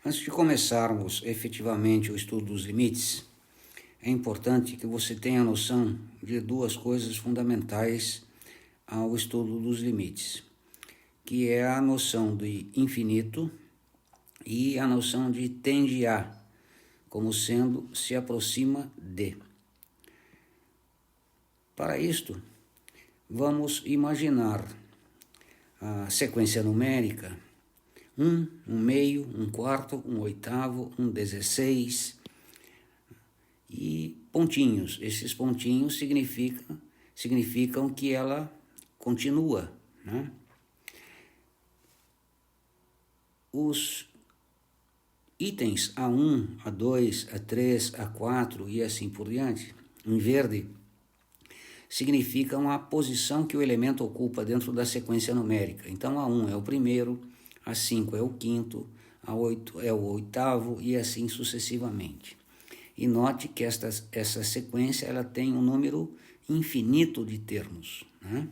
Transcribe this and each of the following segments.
Antes de começarmos efetivamente o estudo dos limites, é importante que você tenha noção de duas coisas fundamentais ao estudo dos limites, que é a noção de infinito e a noção de tende a, como sendo se aproxima de. Para isto, vamos imaginar a sequência numérica 1, 1/2, 1/4, 1/8, 1/16 e pontinhos. Esses pontinhos significam que ela continua, né? Os itens A1, A2, A3, A4 e assim por diante, em verde, significam a posição que o elemento ocupa dentro da sequência numérica. Então, A1 é o primeiro, A5 é o quinto, A8 é o oitavo e assim sucessivamente. E note que essa sequência ela tem um número infinito de termos, né?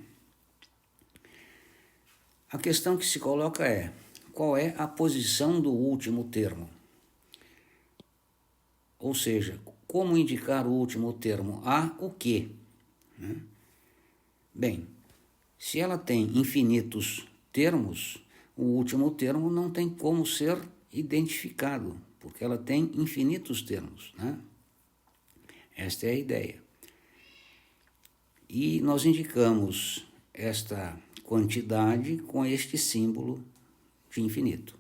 A questão que se coloca é: qual é a posição do último termo? Ou seja, como indicar o último termo? A o quê? Né? Bem, se ela tem infinitos termos, o último termo não tem como ser identificado, porque ela tem infinitos termos, né? Esta é a ideia. E nós indicamos esta quantidade com este símbolo de infinito.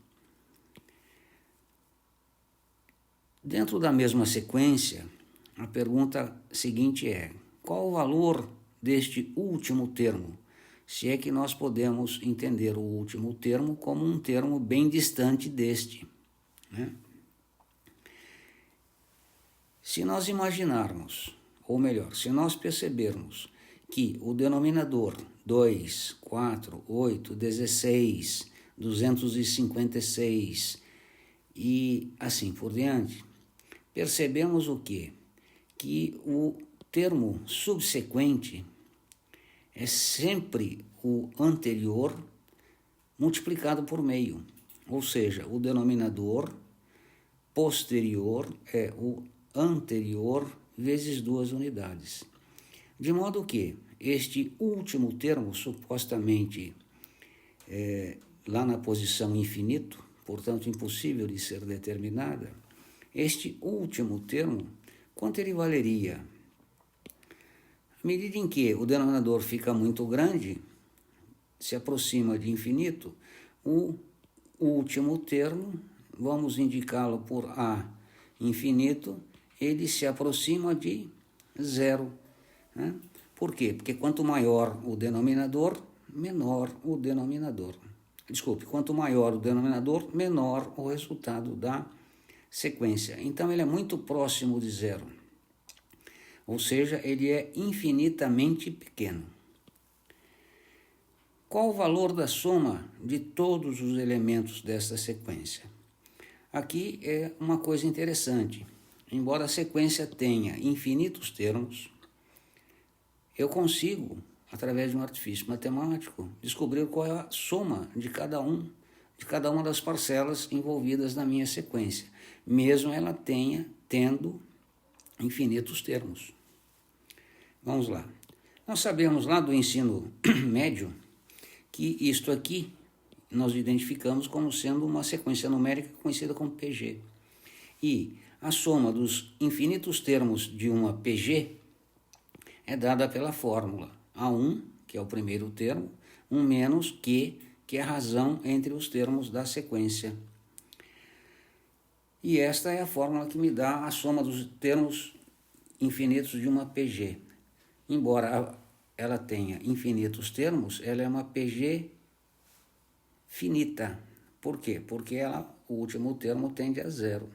Dentro da mesma sequência, a pergunta seguinte é: qual o valor deste último termo? Se é que nós podemos entender o último termo como um termo bem distante deste, né? Se nós imaginarmos, ou melhor, se nós percebermos que o denominador 2, 4, 8, 16, 256 e assim por diante, percebemos o quê? Que o termo subsequente é sempre o anterior multiplicado por meio, ou seja, o denominador posterior é o anterior vezes 2 unidades. De modo que este último termo, supostamente lá na posição infinito, portanto impossível de ser determinada, este último termo, quanto ele valeria? À medida em que o denominador fica muito grande, se aproxima de infinito, o último termo, vamos indicá-lo por A infinito, ele se aproxima de zero, né? Por quê? Porque quanto maior o denominador, menor o denominador. Desculpe, quanto maior o denominador, menor o resultado da sequência. Então, ele é muito próximo de zero. Ou seja, ele é infinitamente pequeno. Qual o valor da soma de todos os elementos desta sequência? Aqui é uma coisa interessante. Embora a sequência tenha infinitos termos, eu consigo, através de um artifício matemático, descobrir qual é a soma de cada uma das parcelas envolvidas na minha sequência, mesmo ela tendo infinitos termos. Vamos lá. Nós sabemos lá do ensino médio que isto aqui nós identificamos como sendo uma sequência numérica conhecida como PG. E a soma dos infinitos termos de uma PG é dada pela fórmula A1, que é o primeiro termo, 1 menos Q, que é a razão entre os termos da sequência. E esta é a fórmula que me dá a soma dos termos infinitos de uma PG. Embora ela tenha infinitos termos, ela é uma PG finita. Por quê? Porque o último termo tende a zero.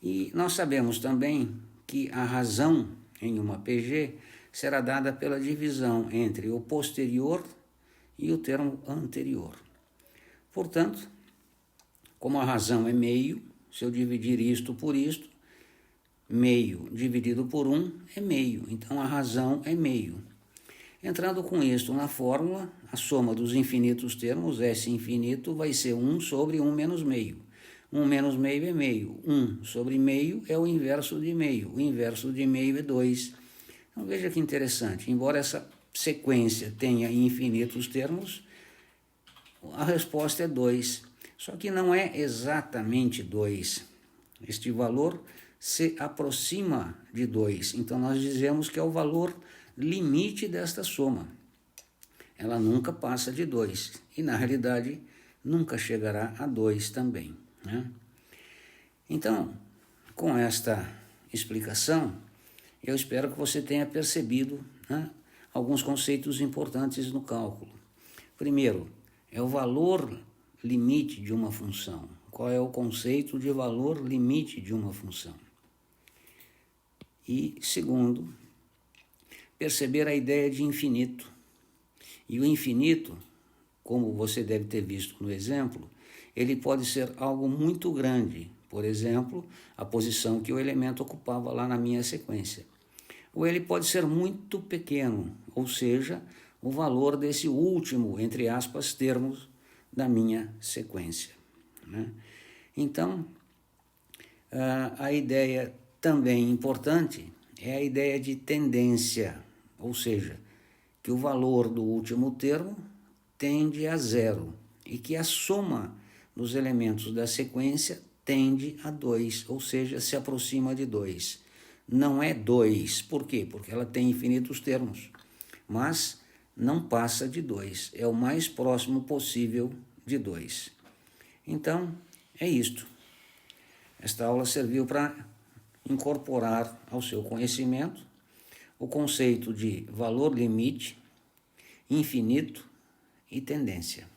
E nós sabemos também que a razão em uma PG será dada pela divisão entre o posterior e o termo anterior. Portanto, como a razão é meio, se eu dividir isto por isto, meio dividido por 1 é meio. Então, a razão é meio. Entrando com isto na fórmula, a soma dos infinitos termos, S infinito, vai ser 1 sobre 1 menos meio. 1 menos meio é meio. 1 sobre meio é o inverso de meio. O inverso de meio é 2. Então veja que interessante. Embora essa sequência tenha infinitos termos, a resposta é 2. Só que não é exatamente 2. Este valor se aproxima de 2. Então nós dizemos que é o valor limite desta soma. Ela nunca passa de 2. E na realidade nunca chegará a 2 também, né? Então, com esta explicação, eu espero que você tenha percebido, né, alguns conceitos importantes no cálculo. Primeiro, é o valor limite de uma função. Qual é o conceito de valor limite de uma função? E, segundo, perceber a ideia de infinito. E o infinito, como você deve ter visto no exemplo, ele pode ser algo muito grande, por exemplo, a posição que o elemento ocupava lá na minha sequência. Ou ele pode ser muito pequeno, ou seja, o valor desse último, entre aspas, termos da minha sequência, né? Então, a ideia também importante é a ideia de tendência, ou seja, que o valor do último termo tende a 0 e que a soma dos elementos da sequência tende a 2, ou seja, se aproxima de 2. Não é 2, por quê? Porque ela tem infinitos termos, mas não passa de 2, é o mais próximo possível de 2. Então, é isto. Esta aula serviu para incorporar ao seu conhecimento o conceito de valor limite, infinito e tendência.